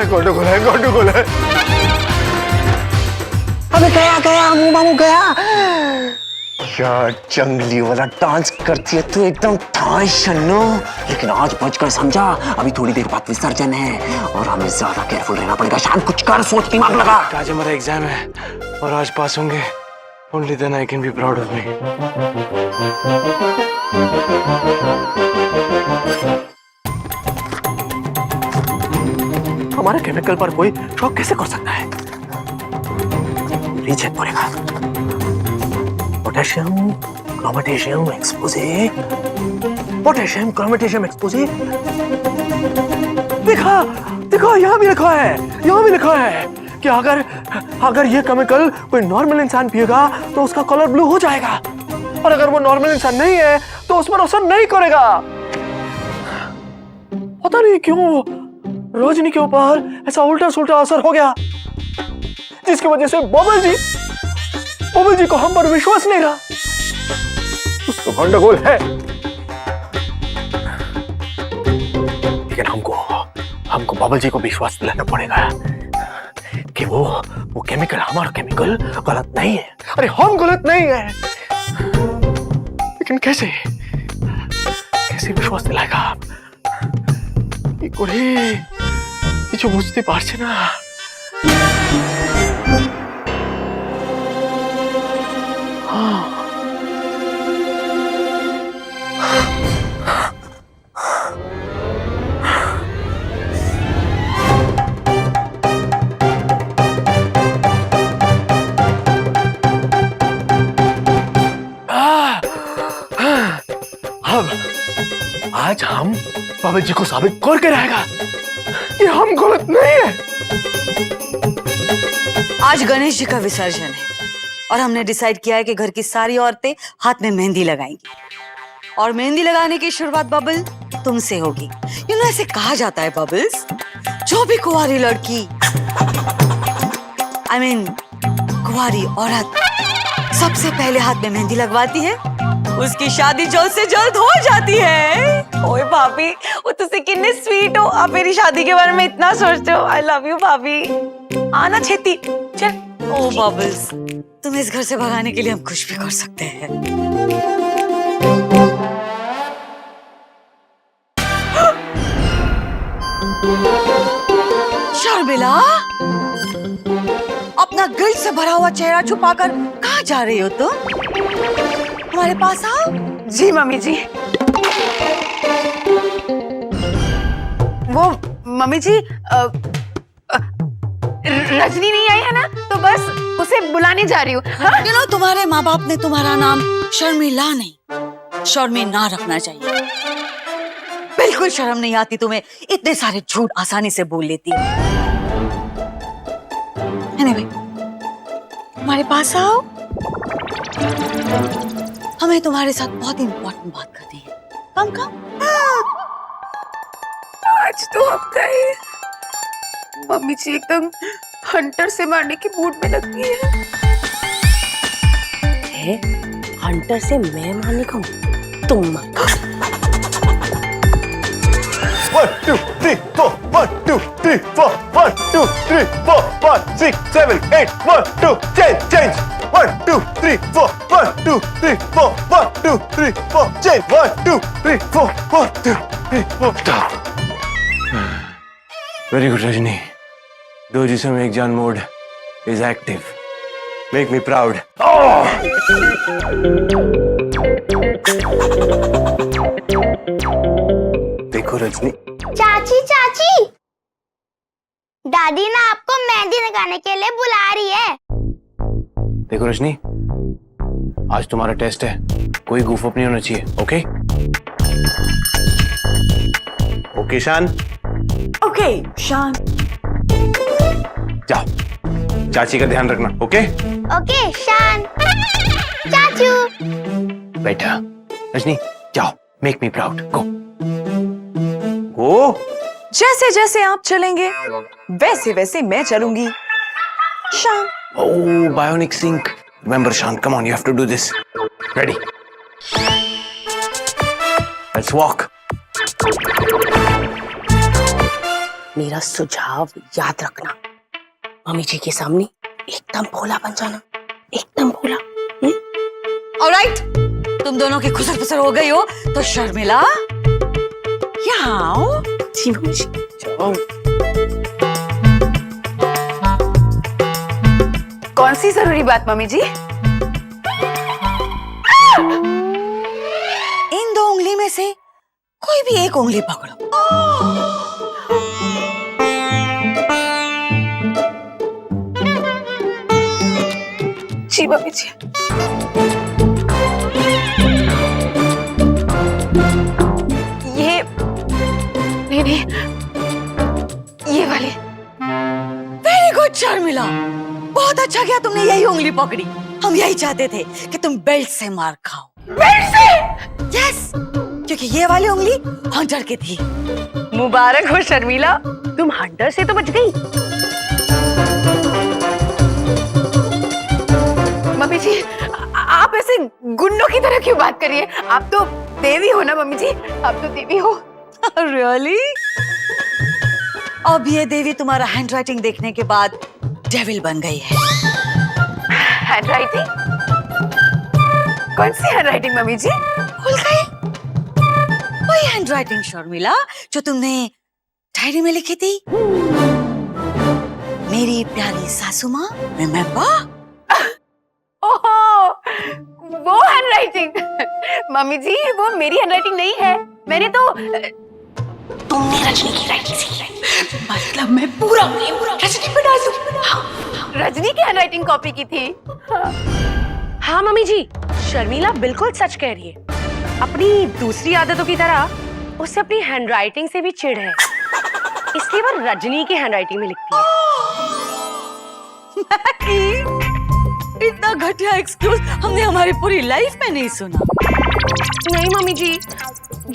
गोंडगोल है। अबे गया मुंह मामू गया। यार जंगली वाला डांस करती है तू एकदम ठाई शन्नो। लेकिन आज बच कर समझा, अभी थोड़ी देर बाद विसर्जन है और हमें ज्यादा केयरफुल रहना पड़ेगा। शान कुछ कर, सोच दिमाग लगा। आज हमारा एग्जाम है और आज पास होंगे। Only then I can be proud of me. हमारे केमिकल पर कोई शौक कैसे कर सकता है? रीचेक पड़ेगा। पोटेशियम क्रोमेटेशियम एक्सपोजे, पोटेशियम क्रोमेटेशियम एक्सपोजे। देखा देखो, यहाँ भी लिखा है, यहाँ भी लिखा है कि अगर ये केमिकल कोई नॉर्मल इंसान पिएगा तो उसका कलर ब्लू हो जाएगा, और अगर वो नॉर्मल इंसान नहीं है तो उस पर असर नहीं करेगा। पता नहीं क्यों रजनी के ऊपर ऐसा उल्टा सुल्टा असर हो गया, जिसकी वजह से बबल जी को हम पर विश्वास नहीं रहा। उसको गंडगोल है। लेकिन हमको बबल जी को विश्वास दिलाना पड़ेगा कि वो केमिकल, हमारा केमिकल गलत नहीं है। अरे हम गलत नहीं है, लेकिन कैसे विश्वास दिलाएगा आप? ये जो बुझते पारছে না। आज हम बाबा जी को साबित करके रहेगा कि हम गलत नहीं है। आज गणेश जी का विसर्जन है और हमने डिसाइड किया है कि घर की सारी औरतें हाथ में मेहंदी लगाएंगी, और मेहंदी लगाने की शुरुआत बबल तुमसे होगी। ऐसे कहा जाता है बबल्स, जो भी कुंवारी लड़की कुंवारी औरत सबसे पहले हाथ में मेहंदी लगवाती है, उसकी शादी जल्द से जल्द हो जाती है। ओए भाभी, वो तुझसे कितने स्वीट हो, आप मेरी शादी के बारे में इतना सोचते हो। आई लव यू भाभी। आना छेती चल। ओ बबल्स, तुम्हें इस घर से भगाने के लिए हम कुछ भी कर सकते हैं। शर्मिला, अपना गिल्ट से भरा हुआ चेहरा छुपाकर कहाँ जा रही हो तुम? हमारे पास आओ। जी मम्मी जी। वो मम्मी जी, रजनी नहीं आई है ना, तो बस उसे बुलाने जा रही हूँ। तुम्हारे माँ बाप ने तुम्हारा नाम शर्मिला नहीं शर्मिना रखना चाहिए। बिल्कुल शर्म नहीं आती तुम्हें, इतने सारे झूठ आसानी से बोल लेती हो। anyway, हमारे पास आओ, हमें तुम्हारे साथ बहुत इंपॉर्टेंट बात करनी है। कम आज तो हम गए। मम्मी जी एकदम हंटर से मारने की मूड में लगती है। हंटर से मैं मारने को? तुम 1 2 3 4 1 2 3 4 1 2 3 4 5 6 7 8 1 2 change 1 2 3 4 1 2 3 4 1 2 3 4 change 1 2 3 4 1 2 3 4 Very good, Rajni. दो जिसम एक जान mode is active. Make me proud. देखो रजनी। चाची, दादी ना आपको मेहंदी लगाने के लिए बुला रही है। देखो रजनी, आज तुम्हारा टेस्ट है, कोई गूफ अप नहीं होना चाहिए। ओके ओके शान। ओके शान। जाओ, चाची का ध्यान रखना। ओके ओके शान। चाचू। बेटा रजनी, जाओ, मेक मी प्राउड। गो गो। जैसे जैसे आप चलेंगे वैसे वैसे मैं चलूंगी। शान। Oh, bionic sync. Remember, Shan, come on, you have to do this. Ready? Let's walk. मेरा सुझाव याद रखना, मम्मी जी के सामने एकदम भोला बन जाना, एकदम भोला। ऑलराइट, तुम दोनों की खुसर फुसर हो गई हो तो शर्मिला यहाँ आओ। जी मम्मी जी। जाओ। कौन सी जरूरी बात मम्मी जी? इन दो उंगली में से कोई भी एक उंगली पकड़ो। जी मम्मी जी। ये नहीं, ये वाली। वेरी गुड शर्मिला, बहुत अच्छा किया तुमने यही उंगली पकड़ी। हम यही चाहते थे कि तुम बेल्ट से मार खाओ। बेल्ट से? यस, क्योंकि ये वाली उंगली हंटर की थी। मुबारक हो शर्मिला, तुम हंटर से तो बच गई। मम्मी जी, आप ऐसे गुंडों की तरह क्यों बात कर रही है? आप तो देवी हो ना मम्मी जी, आप तो देवी हो। रियली? अब ये देवी तुम्हारा हैंडराइटिंग देखने के बाद डेविल बन गई है। हैंडराइटिंग? कौन सी हैंडराइटिंग मम्मी जी? भूल गई? वही हैंडराइटिंग शर्मिला जो तुमने डायरी में लिखी थी। मेरी प्यारी सासू माँ, रिमेम्बर? ओहो, वो हैंडराइटिंग। मम्मी जी, वो मेरी हैंडराइटिंग नहीं है। मैंने तो तुमने रजनी की राइटिंग सीखी है। मतलब मैं पूरा रजनी पे डाल दूं। हाँ, रजनी की हैंडराइटिंग कॉपी की थी। हाँ मम्मी जी, शर्मिला बिल्कुल सच कह रही है। अपनी दूसरी आदतों की तरह उससे अपनी हैंडराइटिंग से भी चिढ़ है, इसलिए वो रजनी की हैंडराइटिंग में लिखती है। इतना घटिया एक्सक्यूज हमने हमारी पूरी लाइफ में नहीं सुना। नहीं मम्मी जी,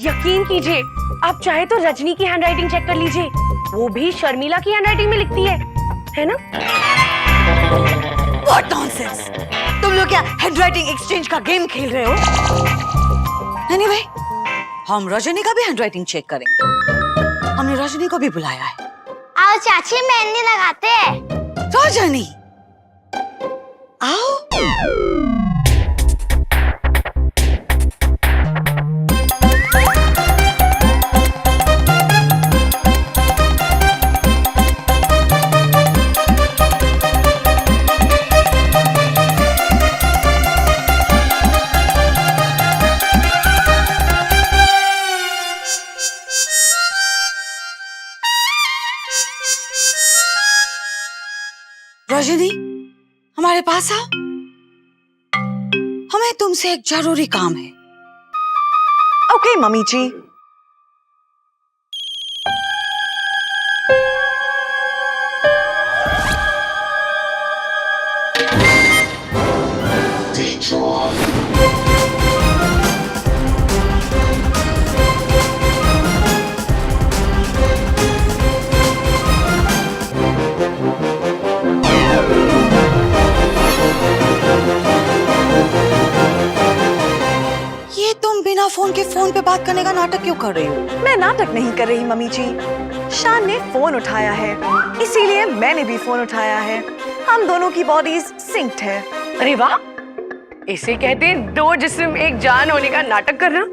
यकीन कीजिए, आप चाहे तो रजनी की हैंडराइटिंग चेक कर लीजिए, वो भी शर्मिला की हैंडराइटिंग में लिखती है ना? What nonsense! तुम लोग क्या हैंडराइटिंग एक्सचेंज का गेम खेल रहे हो? Anyway, हम रजनी का भी हैंडराइटिंग चेक करेंगे। हमने रजनी को भी बुलाया है। आओ चाची, मेहंदी लगाते हैं। रजनी, आओ। रजनी, हमारे पास आओ, हमें तुमसे एक जरूरी काम है। ओके मम्मी जी। फोन के फोन पे बात करने का नाटक क्यों कर रही हो? मैं नाटक नहीं कर रही मम्मी जी, शान ने फोन उठाया है, इसीलिए मैंने भी फोन उठाया है। हम दोनों की बॉडीज सिंक्ड है। अरे वाह, इसे कहते हैं दो जिस्म एक जान होने का नाटक करना।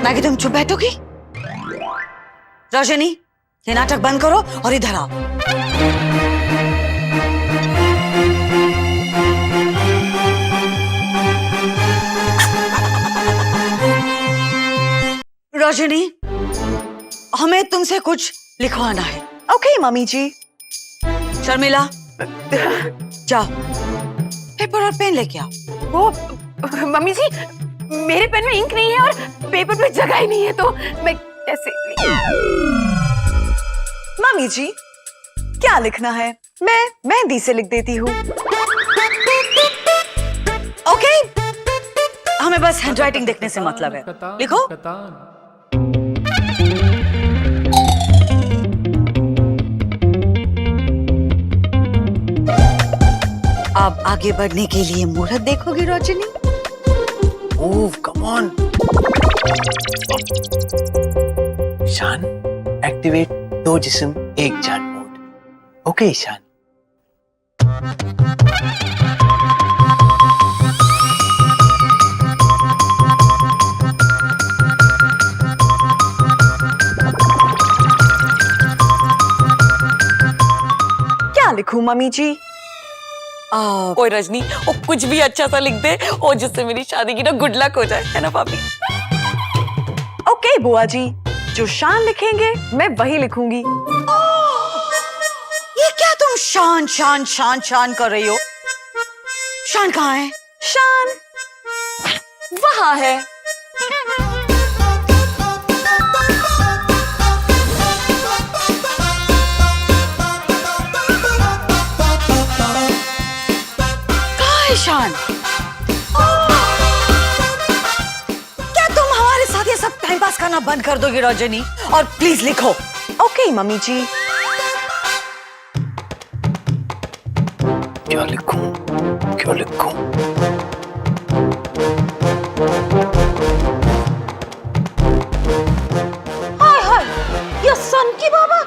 मैगी, तुम चुप बैठोगी? रजनी, ये नाटक बंद करो और इधर आओ। रजनी, हमें तुमसे कुछ लिखवाना है। ओके मम्मी जी। शर्मिला, जाओ पेपर और पेन लेके आओ। वो मम्मी जी, मेरे पेन में इंक नहीं है और पेपर पे जगह ही नहीं है, तो मैं कैसे? मम्मी जी, क्या लिखना है? मैं मेहंदी से लिख देती हूँ। ओके, हमें बस हैंडराइटिंग देखने से मतलब है। लिखो। अब आगे बढ़ने के लिए मुहूर्त देखोगी Rajni? Move, come on. Ishaan, activate 2 जिस्म 1 जान मोड। ओके ईशान। क्या लिखूं मम्मी जी? ओए रजनी, वो कुछ भी अच्छा सा लिख दे और जिससे मेरी शादी की ना गुड लक हो जाए, है ना भाभी? ओके बुआ जी, जो शान लिखेंगे मैं वही लिखूंगी। ये क्या तुम शान शान शान शान कर रही हो? शान कहाँ है? शान वहां है। कहाँ है शान? क्या तुम हमारे साथ ये सब टाइम पास करना बंद कर दोगी रजनी? और प्लीज लिखो। ओके मम्मी जी। क्या लिखूं? क्या लिखूं? हाय हाय, ये सन की बाबा,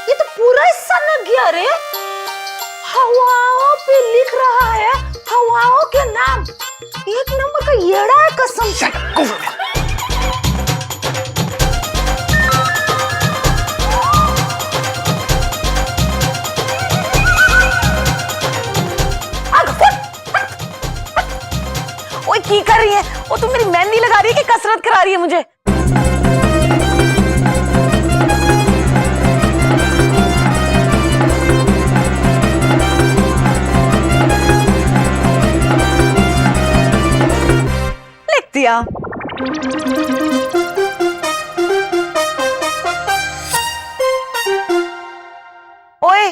ये तो पूरा ही सनक गया रे। हवाओं पे लिख रहा है हवाओं के नाम। एक नंबर का येड़ा है कसम से। ओए की कर रही है? वो तुम मेरी मेहंदी लगा रही है कि कसरत करा रही है मुझे? लिख दिया। ओए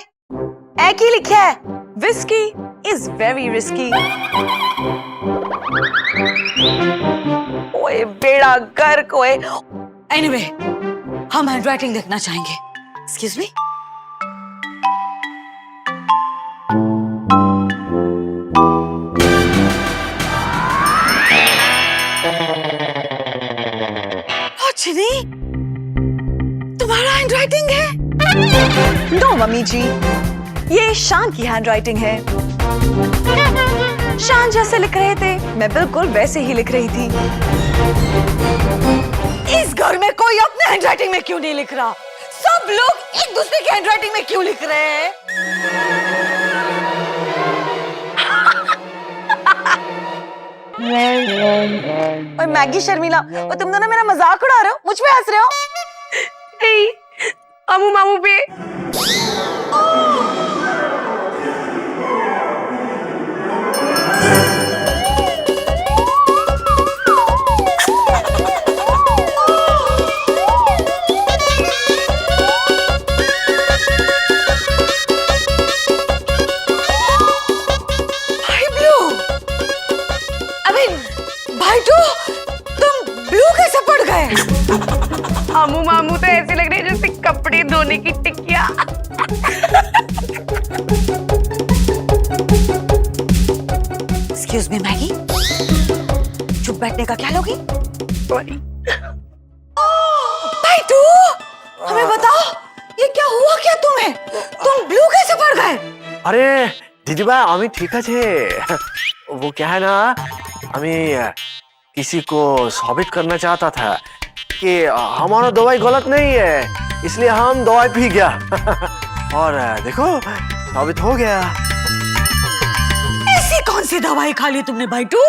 ऐ की लिखा है? Whisky is very risky. ओए बेड़ा गर्क। ओए एनीवे, हम हैंडराइटिंग देखना चाहेंगे। Excuse me. रजनी, तुम्हारा हैंडराइटिंग है? नो मम्मी जी, ये शान की हैंडराइटिंग है। शान जैसे लिख रहे थे मैं बिल्कुल वैसे ही लिख रही थी। इस घर में कोई अपने हैंडराइटिंग में क्यों नहीं लिख रहा? सब लोग एक दूसरे की हैंडराइटिंग में क्यों लिख रहे हैं? और मैगी, शर्मिला, और तुम दोनों मेरा मजाक उड़ा रहे हो? मुझ पे हंस रहे हो? नहीं, अमू मामू पे। भाई ब्लू, अबे भाई टू, तुम ब्लू कैसे पड़ गए? अमू मामू तो ऐसे लग रहे हैं जैसे कपड़े धोने की टिकिया। एक्सक्यूज मी मैगी, चुप बैठने का क्या लोगी? भाई तू हमें बताओ, ये क्या हुआ क्या तुम्हें? तुम ब्लू कैसे पड़ गए? अरे দিদিভাই আমি ঠিক আছে वो क्या है ना हमें किसी को साबित करना चाहता था कि हमारा दवाई गलत नहीं है, इसलिए हम दवाई पी गया और देखो साबित हो गया। ऐसी कौन सी दवाई खा ली तुमने भाई टू?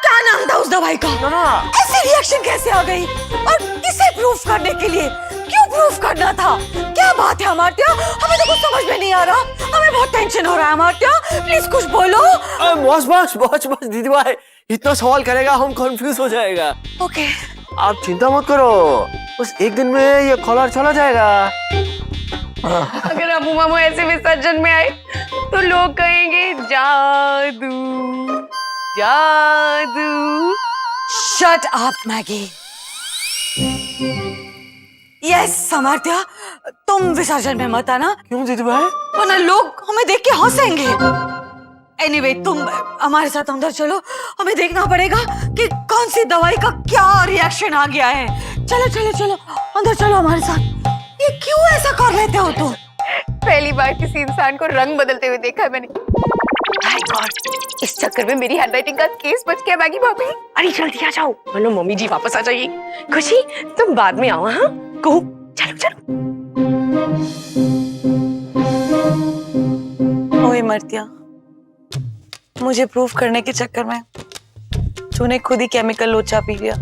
क्या नाम था उस दवाई का? ना ऐसी रिएक्शन कैसे आ गई? और किसे प्रूफ करने के लिए? क्यों प्रूफ करना था? क्या बात है अमर्त्य? हमें तो कुछ समझ में नहीं आ रहा। हमें बहुत टेंशन हो रहा है अमर्त्य, प्लीज कुछ बोलो। बस बस बस बस दीदीभाई, इतना सवाल करेगा हम कंफ्यूज हो जाएगा। ओके, आप चिंता मत करो, बस एक दिन में ये कॉलर चला जाएगा। अगर अमू मामू ऐसे विसर्जन में आए तो लोग कहेंगे जादू जादू। Shut up Maggi. Yes Amartya, तुम विसर्जन में मत आना, क्यों दीदीभाई? वरना लोग हमें देख के हंसेंगे। एनीवे तुम हमारे साथ अंदर चलो, हमें देखना पड़ेगा कि कौन सी दवाई का क्या रिएक्शन आ गया है। चलो चलो चलो अंदर चलो हमारे साथ। ये क्यों ऐसा कर लेते हो तुम? पहली बार किसी इंसान को रंग बदलते हुए देखा है मैंने। My God, इस चक्कर में मेरी हैंडराइटिंग का केस बच गया मैगी भाभी। अरे जल्दी आ जाओ वरना मम्मी जी वापस आ जाइए। खुशी तुम बाद में आओ। हाँ कहो चलो चलो। ओए मर्तिया, मुझे प्रूफ करने के चक्कर में तूने खुद ही केमिकल लोचा पी लिया।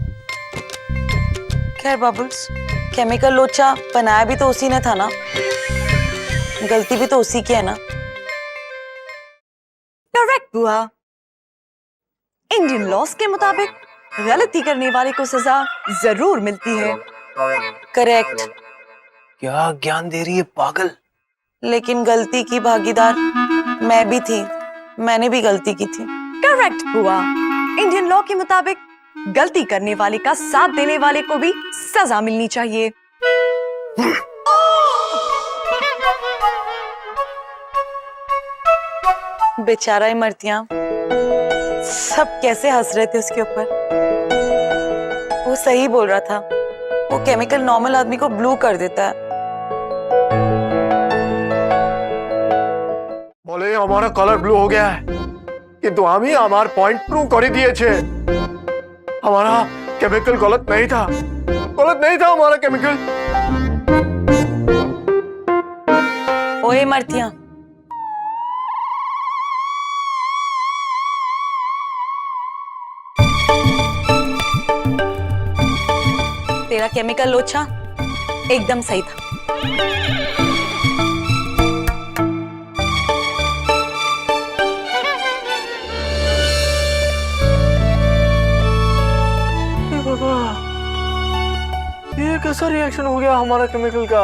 खैर बबल्स, केमिकल लोचा बनाया भी तो उसी ने था ना, गलती भी तो उसी की है ना। करेक्ट बुआ, इंडियन लॉस के मुताबिक गलती करने वाले को सजा जरूर मिलती है। करेक्ट। क्या ज्ञान दे रही है पागल। लेकिन गलती की भागीदार मैं भी थी, मैंने भी गलती की थी। करेक्ट बुआ, इंडियन लॉ के मुताबिक गलती करने वाले का साथ देने वाले को भी सजा मिलनी चाहिए। बेचारा इमरतियां, सब कैसे हंस रहे थे उसके ऊपर। वो सही बोल रहा था, वो केमिकल नॉर्मल आदमी को ब्लू कर देता है। बोले हमारा कलर ब्लू हो गया है, किंतु हम ही हमार पॉइंट प्रूव कर दिए छे। हमारा केमिकल गलत नहीं था हमारा केमिकल। ओए मर्तियां, तेरा केमिकल लोचा एकदम सही था। ये कैसा रिएक्शन हो गया हमारा केमिकल का?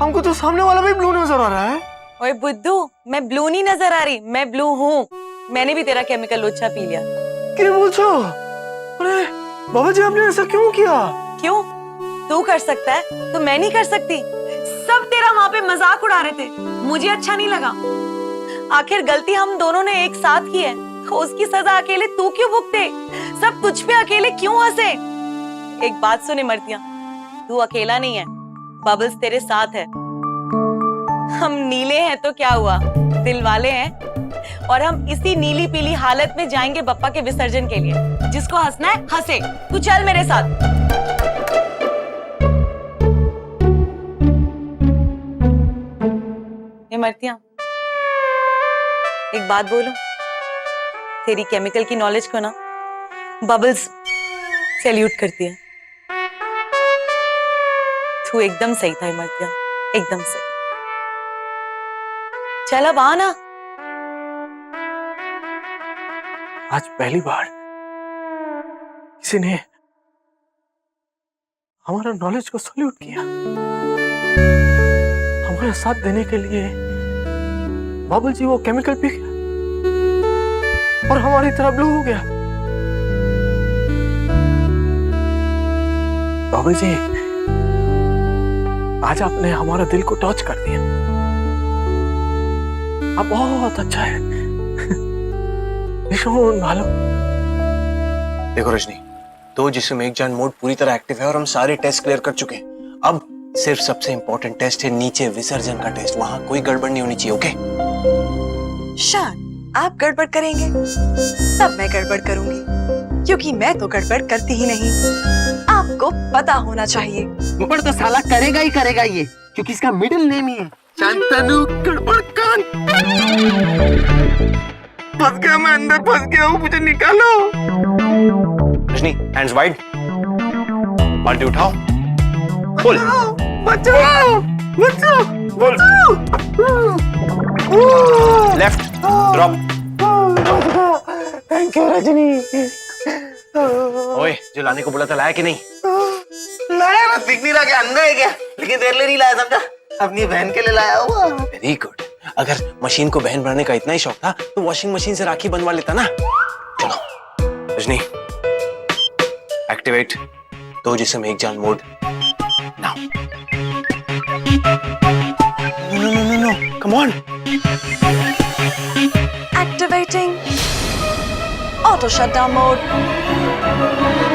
हमको तो सामने वाला भी ब्लू नजर आ रहा है। ओए बुद्धू, मैं ब्लू नहीं नजर आ रही, मैं ब्लू हूँ। मैंने भी तेरा केमिकल लोचा पी लिया। क्या बोलছো? अरे बाबा जी, आपने ऐसा क्यों किया? क्यों? तू कर सकता है तो मैं नहीं कर सकती? सब तेरा वहां पे मजाक उड़ा रहे थे, मुझे अच्छा नहीं लगा। आखिर गलती हम दोनों ने एक साथ की है, तो उसकी सजा अकेले तू क्यों भुगते? सब तुझ पे अकेले क्यों हंसे? एक बात सुने मर्तियां, तू अकेला नहीं है, बबल्स तेरे साथ है। हम नीले हैं तो क्या हुआ, दिल वाले हैं, और हम इसी नीली पीली हालत में जाएंगे बप्पा के विसर्जन के लिए। जिसको हंसना है हंसे, तू चल मेरे साथ। मर्तियां, एक बात बोलूं, तेरी केमिकल की नॉलेज को ना बबल्स सैल्यूट करती है। तू एकदम सही था मर्तियां, एकदम सही। चल अब आ ना। आज पहली बार किसी ने हमारा नॉलेज को सैल्यूट किया। हमारा साथ देने के लिए बाबुल जी वो केमिकल पी गया और हमारी तरह ब्लू हो गया। बाबुल जी, आज आपने हमारा दिल को टच कर दिया। आप बहुत अच्छा है निशोन भालो। देखो रजनी, दो जिस्म एक जान मोड पूरी तरह एक्टिव है और हम सारे टेस्ट क्लियर कर चुके हैं। अब सिर्फ सबसे इंपॉर्टेंट टेस्ट है नीचे विसर्जन का टेस्ट। वहां कोई गड़बड़ नहीं होनी चाहिए। ओके शान, आप गड़बड़ करेंगे तब मैं गड़बड़ करूंगी, क्योंकि मैं तो गड़बड़ करती ही नहीं। आपको पता होना चाहिए। गड़बड़ तो साला करेगा ही करेगा ये, क्योंकि इसका मिडिल नेम ही है शांतनु गड़बड़ कान। फंस गया मैं, अंदर फंस गया हूँ, मुझे निकालो। रजनी, हैंड्स वाइड, बाल्टी उठाओ, पुल, बचाओ बचाओ pull, left, drop. Thank you Rajni. ओए, जो लाने को बोला था लाया कि नहीं? लाया, बस दिख नहीं रहा क्या, अंधा है क्या? लेकिन तेरे लिए नहीं लाया, समझा, अपनी बहन के लिए लाया हुआ। Very good. अगर मशीन को बहन बनाने का इतना ही शौक था तो वॉशिंग मशीन से राखी बनवा लेता ना। चलो रजनी, एक्टिवेट दो जिस्म एक जान mode now. No no no no, come on. Activate Auto shutdown mode.